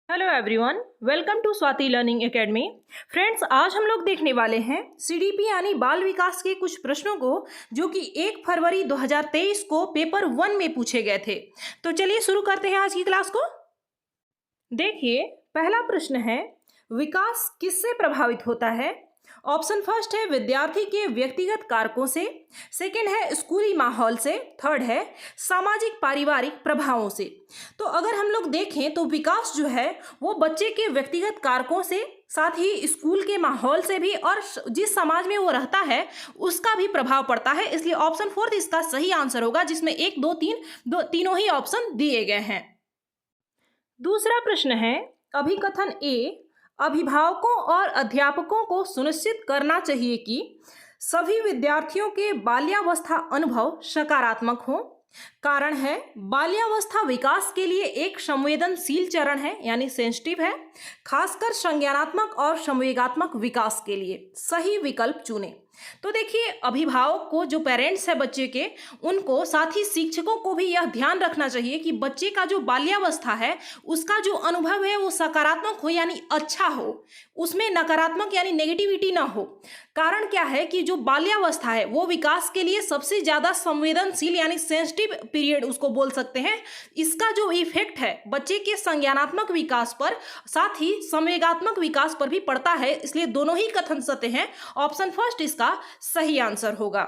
Hello everyone, welcome to Swati learning academy. Friends, आज हम लोग देखने वाले हैं सीडीपी यानी बाल विकास के कुछ प्रश्नों को जो कि 1 फरवरी 2023 को पेपर 1 में पूछे गए थे। तो चलिए शुरू करते हैं आज की क्लास को। देखिए, पहला प्रश्न है, विकास किससे प्रभावित होता है? ऑप्शन फर्स्ट है विद्यार्थी के व्यक्तिगत कारकों से, सेकंड है स्कूली माहौल से, थर्ड है सामाजिक पारिवारिक प्रभावों से। तो अगर हम लोग देखें तो विकास जो है वो बच्चे के व्यक्तिगत कारकों से, साथ ही स्कूल के माहौल से भी और जिस समाज में वो रहता है उसका भी प्रभाव पड़ता है। इसलिए ऑप्शन फोर्थ इसका सही आंसर होगा, जिसमें 1, 2, 3 तीनों ही ऑप्शन दिए गए हैं। दूसरा प्रश्न है, अभिकथन ए, अभिभावकों और अध्यापकों को सुनिश्चित करना चाहिए कि सभी विद्यार्थियों के बाल्यावस्था अनुभव सकारात्मक हो। कारण है, बाल्यावस्था विकास के लिए एक संवेदनशील चरण है यानी सेंसिटिव है, खासकर संज्ञानात्मक और संवेगात्मक विकास के लिए। सही विकल्प चुनें। तो देखिए, अभिभावक को, जो पेरेंट्स है बच्चे के, उनको साथ ही शिक्षकों को भी यह ध्यान रखना चाहिए कि बच्चे का जो बाल्यावस्था है उसका जो अनुभव है वो सकारात्मक हो यानी अच्छा हो, उसमें नकारात्मक यानी नेगेटिविटी ना हो। कारण क्या है कि जो बाल्यावस्था है वो विकास के लिए सबसे ज्यादा संवेदनशील यानी सेंसिटिव पीरियड उसको बोल सकते हैं। इसका जो इफेक्ट है बच्चे के संज्ञानात्मक विकास पर, साथ ही संवेगात्मक विकास पर भी पड़ता है। इसलिए दोनों ही कथन सत्य हैं। ऑप्शन फर्स्ट इसका सही आंसर होगा।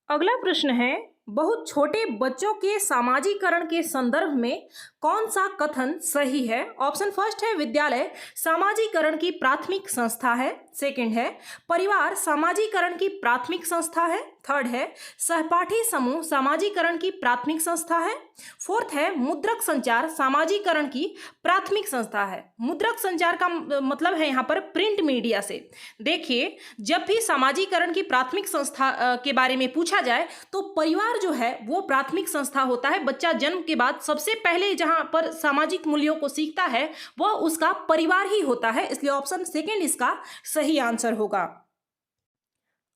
अगला प्रश्न है, बहुत छोटे बच्चों के सामाजिकरण के संदर्भ में कौन सा कथन सही है? ऑप्शन फर्स्ट है विद्यालय सामाजिकरण की प्राथमिक संस्था है, सेकंड है परिवार सामाजिकरण की प्राथमिक संस्था है, थर्ड है सहपाठी समूह सामाजिकरण की प्राथमिक संस्था है, फोर्थ है मुद्रक संचार सामाजिकरण की प्राथमिक संस्था है। मुद्रक संचार का मतलब है यहाँ पर प्रिंट मीडिया से। देखिए, जब भी सामाजिकरण की प्राथमिक संस्था के बारे में पूछा जाए तो परिवार जो है वो प्राथमिक संस्था होता है। बच्चा जन्म के बाद सबसे पहले जहां पर सामाजिक मूल्यों को सीखता है वह उसका परिवार ही होता है। इसलिए ऑप्शन सेकंड इसका सही आंसर होगा।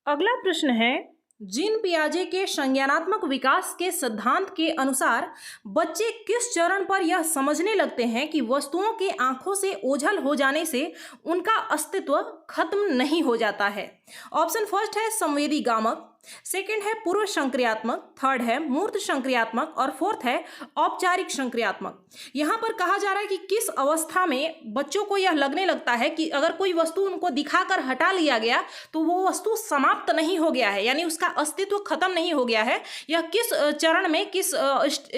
अगला प्रश्न है, जीन पियाजे के संज्ञानात्मक विकास के सिद्धांत के अनुसार बच्चे किस चरण पर यह समझने लगते हैं कि वस्तुओं के आंखों से ओझल हो जाने से उनका अस्तित्व खत्म नहीं हो जाता है? ऑप्शन फर्स्ट है संवेदी गामक, सेकंड है पूर्व संक्रियात्मक, थर्ड है मूर्त संक्रियात्मक और फोर्थ है औपचारिक संक्रियात्मक। यहां पर कहा जा रहा है कि किस अवस्था में बच्चों को यह लगने लगता है कि अगर कोई वस्तु उनको दिखाकर हटा लिया गया तो वो वस्तु समाप्त नहीं हो गया है यानी उसका अस्तित्व खत्म नहीं हो गया है। यह किस चरण में, किस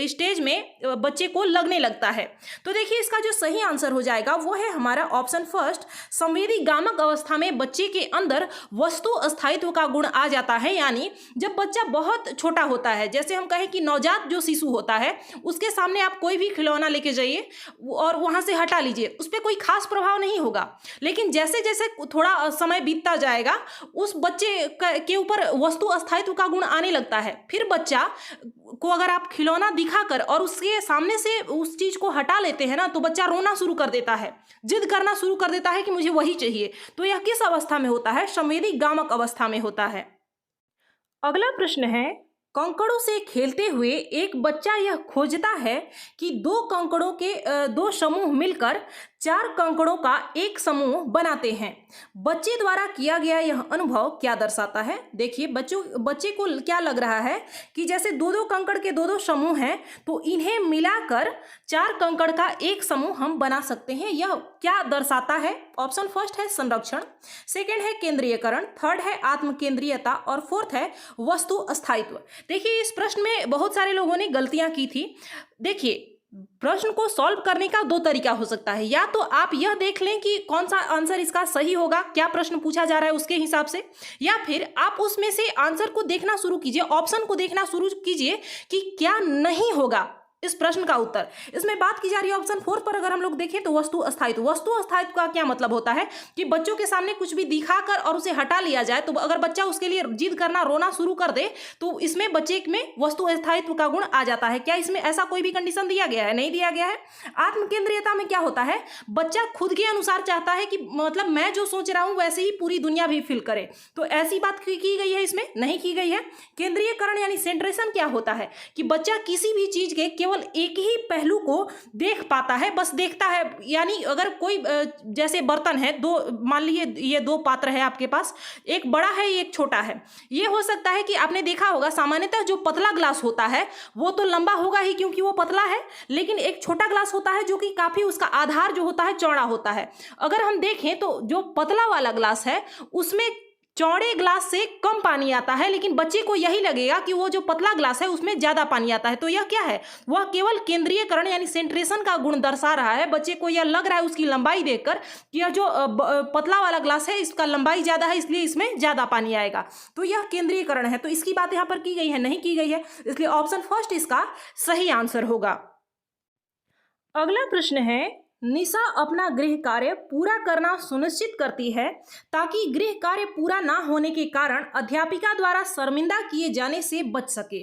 स्टेज में बच्चे को लगने लगता है? तो देखिए, इसका जो सही आंसर हो जाएगा वो है हमारा ऑप्शन फर्स्ट, संवेदी गामक अवस्था में बच्चे के अंदर वस्तु अस्थायित्व का गुण आ जाता है। यानी जब बच्चा बहुत छोटा होता है, जैसे हम कहें कि नवजात जो शिशु होता है उसके सामने आप कोई भी खिलौना लेके जाइए और वहां से हटा लीजिए, उस पर कोई खास प्रभाव नहीं होगा। लेकिन जैसे जैसे थोड़ा समय बीतता जाएगा उस बच्चे के ऊपर वस्तु अस्थायित्व का गुण आने लगता है। फिर बच्चा को अगर आप खिलौना दिखाकर और उसके सामने से उस चीज को हटा लेते हैं ना, तो बच्चा रोना शुरू कर देता है, जिद करना शुरू कर देता है कि मुझे वही चाहिए। तो यह किस अवस्था में होता है? संवेदी गामक अवस्था में होता है। अगला प्रश्न है, कंकड़ों से खेलते हुए एक बच्चा यह खोजता है कि दो समूह मिलकर 4 कंकड़ों का एक समूह बनाते हैं। बच्चे द्वारा किया गया यह अनुभव क्या दर्शाता है? देखिए, बच्चे को क्या लग रहा है कि जैसे 2-2 कंकड़ के 2-2 समूह हैं तो इन्हें मिलाकर 4 कंकड़ का एक समूह हम बना सकते हैं। यह क्या दर्शाता है? ऑप्शन फर्स्ट है संरक्षण, सेकंड है केंद्रीयकरण, थर्ड है आत्मकेंद्रीयता और फोर्थ है वस्तु अस्थायित्व। देखिए, इस प्रश्न में बहुत सारे लोगों ने गलतियां की थी। देखिए, प्रश्न को सॉल्व करने का 2 तरीका हो सकता है। या तो आप यह देख लें कि कौन सा आंसर इसका सही होगा, क्या प्रश्न पूछा जा रहा है उसके हिसाब से, या फिर आप उसमें से आंसर को देखना शुरू कीजिए, ऑप्शन को देखना शुरू कीजिए कि क्या नहीं होगा इस प्रश्न का उत्तर। इसमें बात की जा रही है ऑप्शन 4 पर। अगर हम लोग देखें तो वस्तु अस्थायित्व। वस्तु अस्थायित्व का क्या मतलब होता है कि बच्चों के सामने कुछ भी दिखाकर और उसे हटा लिया जाए, तो अगर बच्चा उसके लिए जिद करना, रोना शुरू कर दे तो इसमें बच्चे में वस्तु अस्थायित्व का गुण आ जाता है। क्या इसमें ऐसा कोई भी कंडीशन दिया गया है? नहीं दिया गया है। आत्मकेंद्रीयता में क्या होता है? बच्चा खुद के अनुसार चाहता है कि मतलब मैं जो सोच रहा हूं वैसे ही पूरी दुनिया भी फील करे, तो ऐसी बात की गई है, इसमें नहीं की गई है। केंद्रीयकरण यानी सेंट्रेशन क्या होता है कि बच्चा किसी भी चीज के केवल एक ही पहलू को देख पाता है, बस देखता है। यानी अगर कोई जैसे बर्तन है, दो, मान लीजिए ये दो पात्र है आपके पास, एक बड़ा है एक छोटा है। ये हो सकता है कि आपने देखा होगा सामान्यतः जो पतला ग्लास होता है वो तो लंबा होगा ही क्योंकि वो पतला है, लेकिन एक छोटा ग्लास होता है जो कि काफी उसका आधार जो होता है चौड़ा होता है। अगर हम देखें तो जो पतला वाला ग्लास है उसमें चौड़े ग्लास से कम पानी आता है, लेकिन बच्चे को यही लगेगा कि वो जो पतला ग्लास है उसमें ज्यादा पानी आता है। तो यह क्या है, वह केवल केंद्रीयकरण यानी सेंट्रेशन का गुण दर्शा रहा है। बच्चे को यह लग रहा है उसकी लंबाई देखकर कि यह जो पतला वाला ग्लास है इसका लंबाई ज्यादा है, इसलिए इसमें ज्यादा पानी आएगा। तो यह केंद्रीयकरण है। तो इसकी बात यहाँ पर की गई है, नहीं की गई है, इसलिए ऑप्शन फर्स्ट इसका सही आंसर होगा। अगला प्रश्न है, निशा अपना गृह कार्य पूरा करना सुनिश्चित करती है ताकि गृह कार्य पूरा ना होने के कारण अध्यापिका द्वारा शर्मिंदा किए जाने से बच सके।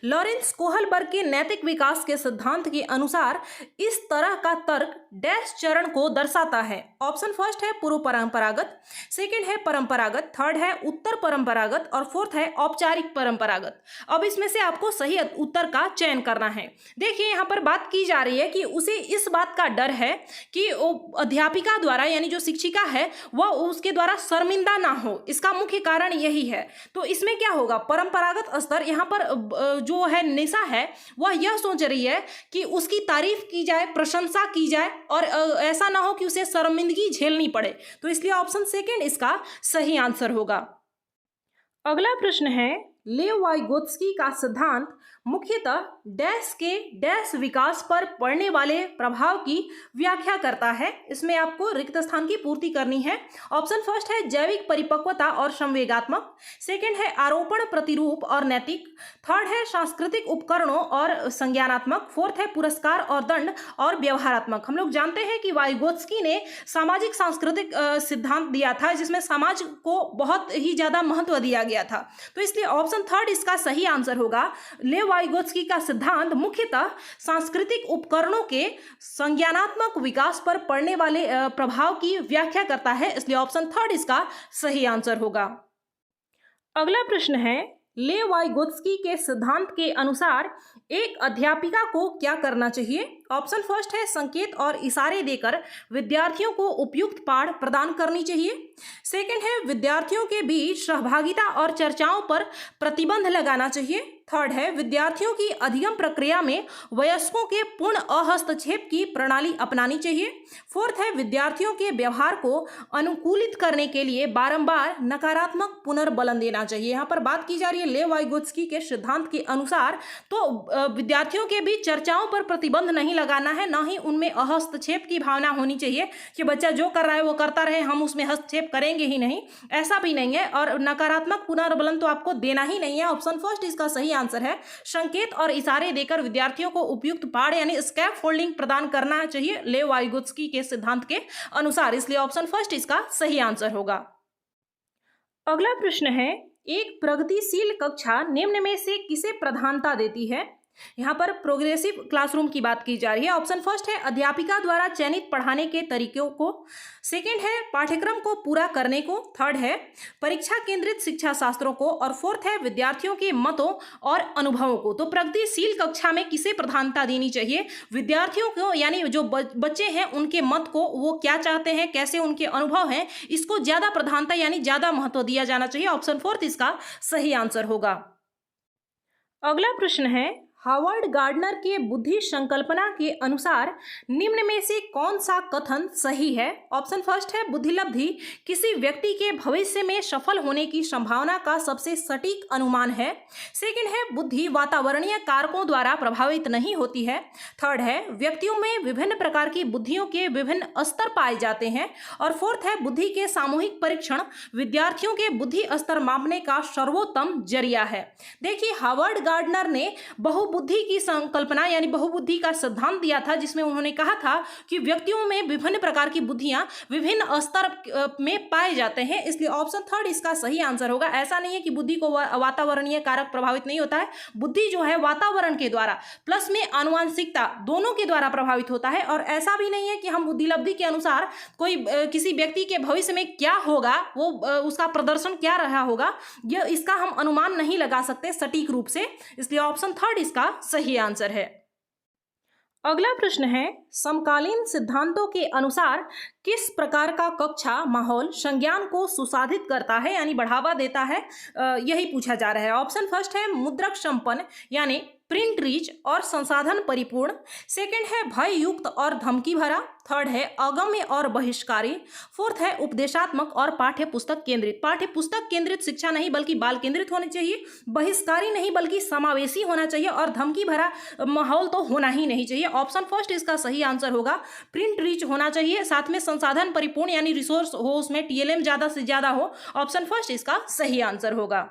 लॉरेंस कोहलबर्ग के नैतिक विकास के सिद्धांत के अनुसार इस तरह का तर्क डैश चरण को दर्शाता है। ऑप्शन फर्स्ट है पूर्व परंपरागत, सेकंड है परंपरागत, थर्ड है उत्तर परंपरागत और फोर्थ है औपचारिक परंपरागत। अब इसमें से आपको सही उत्तर का चयन करना है। देखिए यहाँ पर बात की जा रही है कि उसे इस बात का डर है कि अध्यापिका द्वारा यानी जो शिक्षिका है वह उसके द्वारा शर्मिंदा ना हो, इसका मुख्य कारण यही है। तो इसमें क्या होगा, परंपरागत स्तर, यहाँ पर जो है निशा है वह यह सोच रही है कि उसकी तारीफ की जाए, प्रशंसा की जाए और ऐसा ना हो कि उसे शर्मिंदगी झेलनी पड़े। तो इसलिए ऑप्शन सेकंड इसका सही आंसर होगा। अगला प्रश्न है, लेव वाइगोत्स्की का सिद्धांत मुख्यतः डैश के डैश विकास पर पड़ने वाले प्रभाव की व्याख्या करता है। इसमें आपको रिक्त स्थान की पूर्ति करनी है। ऑप्शन फर्स्ट है जैविक परिपक्वता और संवेगात्मक, सेकंड है आरोपण प्रतिरूप और नैतिक, थर्ड है सांस्कृतिक उपकरणों और संज्ञानात्मक, फोर्थ है पुरस्कार और दंड और व्यवहारात्मक। हम लोग जानते हैं कि वाइगोत्स्की ने सामाजिक सांस्कृतिक सिद्धांत दिया था जिसमें समाज को बहुत ही ज्यादा महत्व दिया गया था। तो इसलिए ऑप्शन थर्ड इसका सही आंसर होगा। लेव वाइगोत्स्की का सिद्धांत मुख्यतः सांस्कृतिक उपकरणों के संज्ञानात्मक विकास पर पड़ने वाले प्रभाव की व्याख्या करता है, इसलिए ऑप्शन थर्ड इसका सही आंसर होगा। अगला प्रश्न है, लेव वाइगोत्स्की के सिद्धांत के अनुसार एक अध्यापिका को क्या करना चाहिए। ऑप्शन फर्स्ट है संकेत और इशारे देकर विद्यार्थियों को उपयुक्त पाठ प्रदान करनी चाहिए, सेकंड है विद्यार्थियों के बीच सहभागिता और चर्चाओं पर प्रतिबंध लगाना चाहिए, थर्ड है विद्यार्थियों की अधिगम प्रक्रिया में वयस्कों के पूर्ण अहस्तक्षेप की प्रणाली अपनानी चाहिए, फोर्थ है विद्यार्थियों के व्यवहार को अनुकूलित करने के लिए बारंबार नकारात्मक पुनर्बलन देना चाहिए। यहाँ पर बात की जा रही है लेव वाइगोत्स्की के सिद्धांत के अनुसार, तो विद्यार्थियों के बीच चर्चाओं पर प्रतिबंध नहीं लगाना है, ना ही उनमें हस्तक्षेप की भावना होनी चाहिए कि बच्चा जो कर रहा है वो करता रहे, हम उसमें हस्तक्षेप करेंगे ही नहीं, ऐसा भी नहीं है। और नकारात्मक पुनर्बलन तो आपको देना ही नहीं है। ऑप्शन फर्स्ट इसका सही आंसर है। संकेत और इशारे देकर विद्यार्थियों को उपयुक्त पाठ यानी स्कैफ फोल्डिंग प्रदान करना चाहिए लेव वाइगोत्स्की के सिद्धांत के अनुसार, इसलिए ऑप्शन फर्स्ट इसका सही आंसर होगा। अगला प्रश्न है, एक प्रगतिशील कक्षा निम्न में से किसे प्रधानता देती है। यहाँ पर प्रोग्रेसिव क्लासरूम की बात की जा रही है। ऑप्शन फर्स्ट है अध्यापिका द्वारा चयनित पढ़ाने के तरीकों को, सेकंड है पाठ्यक्रम को पूरा करने को, थर्ड है परीक्षा केंद्रित शिक्षा शास्त्रों को और फोर्थ है विद्यार्थियों के मतों और अनुभवों को। तो प्रगतिशील कक्षा में किसे प्रधानता देनी चाहिए, विद्यार्थियों को यानी जो बच्चे हैं उनके मत को, वो क्या चाहते हैं, कैसे उनके अनुभव हैं, इसको ज्यादा प्रधानता यानी ज्यादा महत्व दिया जाना चाहिए। ऑप्शन फोर्थ इसका सही आंसर होगा। अगला प्रश्न है, हावर्ड गार्डनर के बुद्धि संकल्पना के अनुसार निम्न में से कौन सा कथन सही है। ऑप्शन फर्स्ट है बुद्धिलब्धि किसी व्यक्ति के भविष्य में सफल होने की संभावना का सबसे सटीक अनुमान है, सेकंड है बुद्धि वातावरणीय कारकों द्वारा प्रभावित नहीं होती है, थर्ड है व्यक्तियों में विभिन्न प्रकार की बुद्धियों के विभिन्न स्तर पाए जाते हैं और फोर्थ है बुद्धि के सामूहिक परीक्षण विद्यार्थियों के बुद्धि स्तर मापने का सर्वोत्तम जरिया है। देखिए हावर्ड गार्डनर ने बहुबुद्धि की संकल्पना यानी बहुबुद्धि का सिद्धांत दिया था, जिसमें उन्होंने कहा था कि व्यक्तियों में विभिन्न प्रकार की बुद्धियां विभिन्न स्तर में पाए जाते हैं, इसलिए ऑप्शन थर्ड इसका सही आंसर होगा। ऐसा नहीं है कि बुद्धि को वातावरणीय कारक प्रभावित नहीं होता है, बुद्धि जो है वातावरण के द्वारा प्लस में आनुवंशिकता दोनों के द्वारा प्रभावित होता है। और ऐसा भी नहीं है कि हम बुद्धिलब्धि के अनुसार कोई किसी व्यक्ति के भविष्य में क्या होगा, वो उसका प्रदर्शन क्या रहा होगा, यह इसका हम अनुमान नहीं लगा सकते सटीक रूप से, इसलिए ऑप्शन थर्ड इसका सही आंसर है। अगला प्रश्न है, समकालीन सिद्धांतों के अनुसार किस प्रकार का कक्षा माहौल संज्ञान को सुसाधित करता है यानी बढ़ावा देता है? यही पूछा जा रहा है। ऑप्शन फर्स्ट है मुद्रक संपन्न यानी प्रिंट रिच और संसाधन परिपूर्ण। सेकंड है भय युक्त और धमकी भरा। थर्ड है अगम्य और बहिष्कारी। फोर्थ है उपदेशात्मक और पाठ्य पुस्तक केंद्रित। पाठ्य पुस्तक केंद्रित शिक्षा नहीं बल्कि बाल केंद्रित होनी चाहिए, बहिष्कारी नहीं बल्कि समावेशी होना चाहिए और धमकी भरा माहौल तो होना ही नहीं चाहिए। ऑप्शन फर्स्ट इसका सही आंसर होगा। प्रिंट रिच होना चाहिए, साथ में संसाधन परिपूर्ण यानी रिसोर्स हो, उसमें टीएलएम ज्यादा से ज्यादा हो। ऑप्शन फर्स्ट इसका सही आंसर होगा।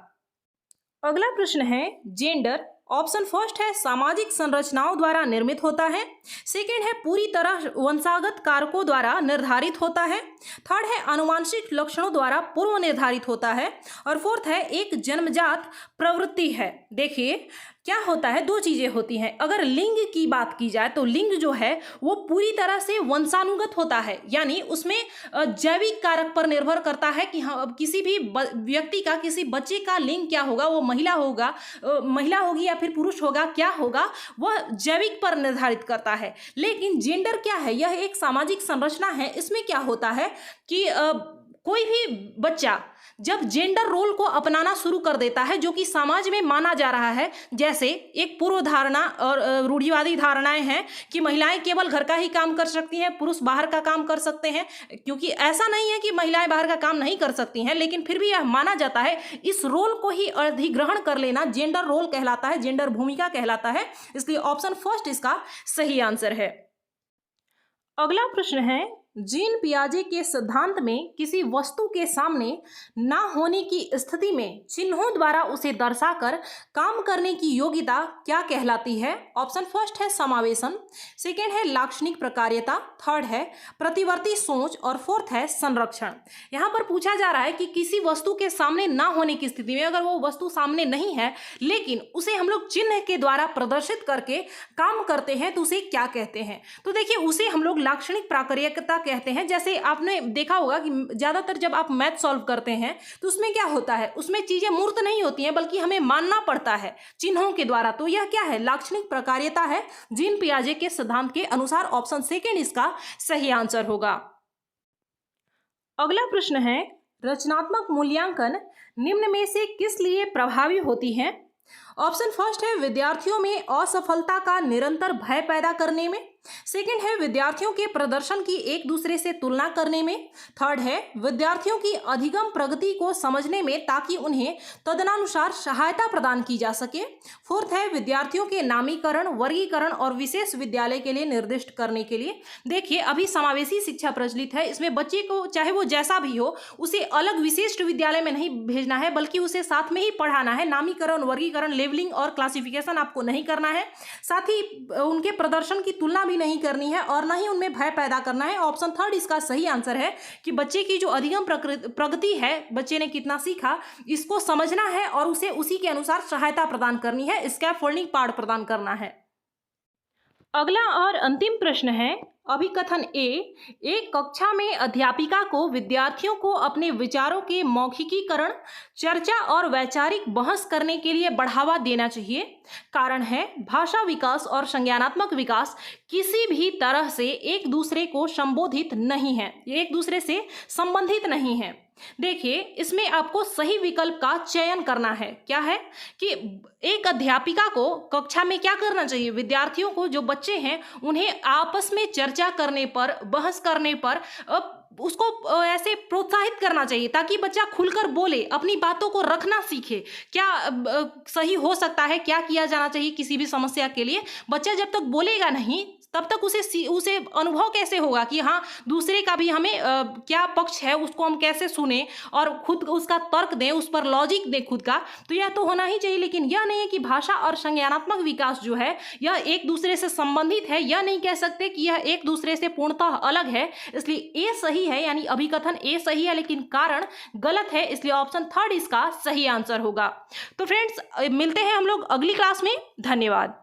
अगला प्रश्न है, जेंडर ऑप्शन फर्स्ट है सामाजिक संरचनाओं द्वारा निर्मित होता है। सेकंड है पूरी तरह वंशागत कारकों द्वारा निर्धारित होता है। थर्ड है आनुवांशिक लक्षणों द्वारा पूर्व निर्धारित होता है। और फोर्थ है एक जन्मजात प्रवृत्ति है। देखिए क्या होता है, दो चीजें होती हैं। अगर लिंग की बात की जाए तो लिंग जो है वो पूरी तरह से वंशानुगत होता है, यानी उसमें जैविक कारक पर निर्भर करता है कि हाँ किसी भी व्यक्ति का, किसी बच्चे का लिंग क्या होगा, वो महिला होगा, महिला होगी या फिर पुरुष होगा, क्या होगा, वह जैविक पर निर्धारित करता है। लेकिन जेंडर क्या है, यह एक सामाजिक संरचना है। इसमें क्या होता है कि कोई भी बच्चा जब जेंडर रोल को अपनाना शुरू कर देता है जो कि समाज में माना जा रहा है, जैसे एक पूर्व धारणा और रूढ़िवादी धारणाएं हैं कि महिलाएं केवल घर का ही काम कर सकती हैं, पुरुष बाहर का काम कर सकते हैं, क्योंकि ऐसा नहीं है कि महिलाएं बाहर का काम नहीं कर सकती हैं, लेकिन फिर भी यह माना जाता है। इस रोल को ही अधिग्रहण कर लेना जेंडर रोल कहलाता है, जेंडर भूमिका कहलाता है। इसलिए ऑप्शन फर्स्ट इसका सही आंसर है। अगला प्रश्न है, जीन पियाजे के सिद्धांत में किसी वस्तु के सामने ना होने की स्थिति में चिन्हों द्वारा उसे दर्शाकर काम करने की योग्यता क्या कहलाती है? ऑप्शन फर्स्ट है समावेशन, सेकंड है लाक्षणिक प्रकार्यता, थर्ड है प्रतिवर्ती सोच और फोर्थ है संरक्षण। यहाँ पर पूछा जा रहा है कि किसी वस्तु के सामने ना होने की स्थिति में, अगर वो वस्तु सामने नहीं है लेकिन उसे हम लोग चिन्ह के द्वारा प्रदर्शित करके काम करते हैं तो उसे क्या कहते हैं? तो देखिए उसे हम लोग लाक्षणिक प्रकार्यता कहते हैं। जैसे आपने देखा होगा कि ज्यादातर जब आप मैथ सॉल्व करते हैं तो उसमें क्या होता है, उसमें चीजें मूर्त नहीं होती हैं बल्कि हमें मानना पड़ता है चिन्हों के द्वारा। तो यह क्या है, लाक्षणिक प्रकार्यता है जीन पियाजे के सिद्धांत के अनुसार। ऑप्शन सेकंड इसका सही आंसर होगा। अगला प्रश्न है, रचनात्मक मूल्यांकन निम्न में से किस लिए प्रभावी होती है? ऑप्शन फर्स्ट है विद्यार्थियों में असफलता का निरंतर भय पैदा करने में। सेकंड है विद्यार्थियों के प्रदर्शन की एक दूसरे से तुलना करने में। थर्ड है विद्यार्थियों की अधिगम प्रगति को समझने में ताकि उन्हें तदनुसार सहायता प्रदान की जा सके। फोर्थ है विद्यार्थियों के नामीकरण, वर्गीकरण और विशेष विद्यालय के लिए निर्दिष्ट करने के लिए। देखिए अभी समावेशी शिक्षा प्रचलित है, इसमें बच्चे को चाहे वो जैसा भी हो उसे अलग विशिष्ट विद्यालय में नहीं भेजना है बल्कि उसे साथ में ही पढ़ाना है। नामीकरण, वर्गीकरण, लेवलिंग और क्लासिफिकेशन आपको नहीं करना है, साथ ही उनके प्रदर्शन की तुलना भी नहीं करनी है और ना ही उनमें भय पैदा करना है। ऑप्शन थर्ड इसका सही आंसर है कि बच्चे की जो अधिगम प्रगति है, बच्चे ने कितना सीखा, इसको समझना है और उसे उसी के अनुसार सहायता प्रदान करनी है, स्कैफोल्डिंग पार्ट प्रदान करना है। अगला और अंतिम प्रश्न है, अभिकथन ए, एक कक्षा में अध्यापिका को विद्यार्थियों को अपने विचारों के मौखिकीकरण, चर्चा और वैचारिक बहस करने के लिए बढ़ावा देना चाहिए। कारण है भाषा विकास और संज्ञानात्मक विकास किसी भी तरह से एक दूसरे को संबोधित नहीं है, एक दूसरे से संबंधित नहीं है। देखिए इसमें आपको सही विकल्प का चयन करना है। क्या है कि एक अध्यापिका को कक्षा में क्या करना चाहिए, विद्यार्थियों को, जो बच्चे हैं उन्हें आपस में चर्चा करने पर, बहस करने पर उसको ऐसे प्रोत्साहित करना चाहिए ताकि बच्चा खुलकर बोले, अपनी बातों को रखना सीखे। क्या सही हो सकता है, क्या किया जाना चाहिए किसी भी समस्या के लिए। बच्चा जब तक बोलेगा नहीं तब तक उसे अनुभव कैसे होगा कि हाँ दूसरे का भी हमें क्या पक्ष है उसको हम कैसे सुने और खुद उसका तर्क दें, उस पर लॉजिक दें खुद का। तो यह तो होना ही चाहिए, लेकिन यह नहीं है कि भाषा और संज्ञानात्मक विकास जो है यह एक दूसरे से संबंधित है। यह नहीं कह सकते कि यह एक दूसरे से पूर्णतः अलग है। इसलिए ए सही है, यानी अभिकथन ए सही है लेकिन कारण गलत है, इसलिए ऑप्शन थर्ड इसका सही आंसर होगा। तो फ्रेंड्स मिलते हैं हम लोग अगली क्लास में। धन्यवाद।